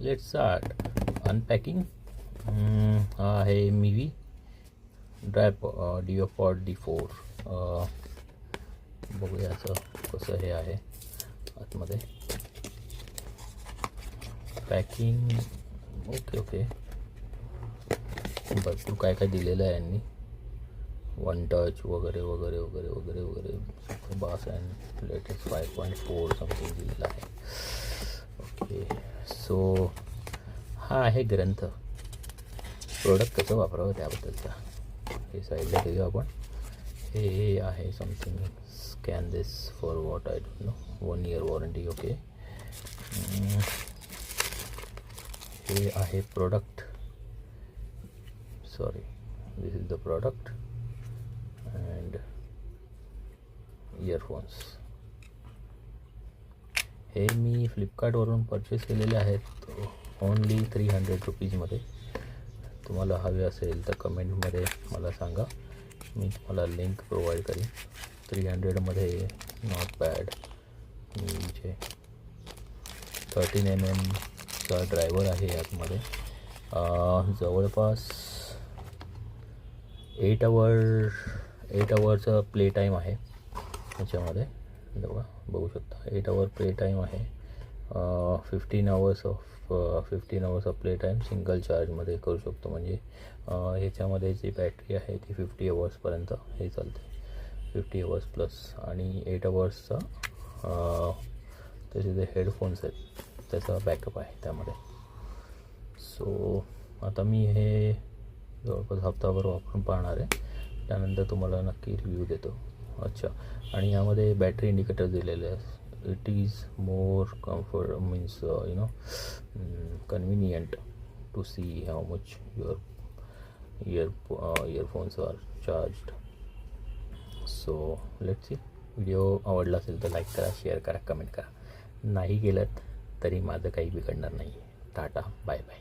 Let's start unpacking. हा आहे Mivi dry डिओपॉड D4. बघूया याचं कसं हे आहे आतमध्ये पॅकिंग. ओके भरपूर काय काय दिलेलं आहे यांनी, वन टच वगैरे वगैरे वगैरे वगैरे वगैरे. बास अँड लेटेस्ट 5.4 समथिंग दिलेलं आहे. ओके सो हा आहे ग्रंथ. प्रोडक्ट कसं वापरावं त्याबद्दलचा हे साईडला घेऊया आपण. हे आहे something scan this for what I don't know. 1 year warranty. Okay हे आहे product. Sorry this is the product and earphones. हे मी फ्लिपकार्टवरून परचेस केलेले आहेत ओनली 300 रुपीजमध्ये. तुम्हाला हवे असेल तर कमेंटमध्ये मला सांगा, मी तुम्हाला लिंक प्रोव्हाइड करीन. 300मध्ये नॉट बॅड. म्हणजे 13mm चा ड्रायव्हर आहे यामध्ये. जवळपास 8 आवर्सचा प्ले टाईम आहे याच्यामध्ये. बघू शकता 8 आवर प्ले टाईम आहे. 15 hours of play time single चार्जमध्ये करू शकतो. म्हणजे याच्यामध्ये जी बॅटरी आहे ती 50 आवर्सपर्यंत हे चालते, 50 आवर्स प्लस. आणि 8 आवर्सचा त्याचे जे हेडफोन्स आहेत त्याचा बॅकअप आहे त्यामध्ये. सो आता मी हे जवळपास हप्ताभर वापरून पाहणार आहे, त्यानंतर तुम्हाला नक्की रिव्ह्यू देतो. अच्छा, आणि यामध्ये बॅटरी इंडिकेटर दिलेले आहे. It is more comfort means convenient to see how much your earphones are charged. So let's see. Video आवडला असेल तर लाईक करा, शेअर करा, कमेंट करा. नाही केलं तरी माझं काही बिघडणार नाही. Tata bye bye.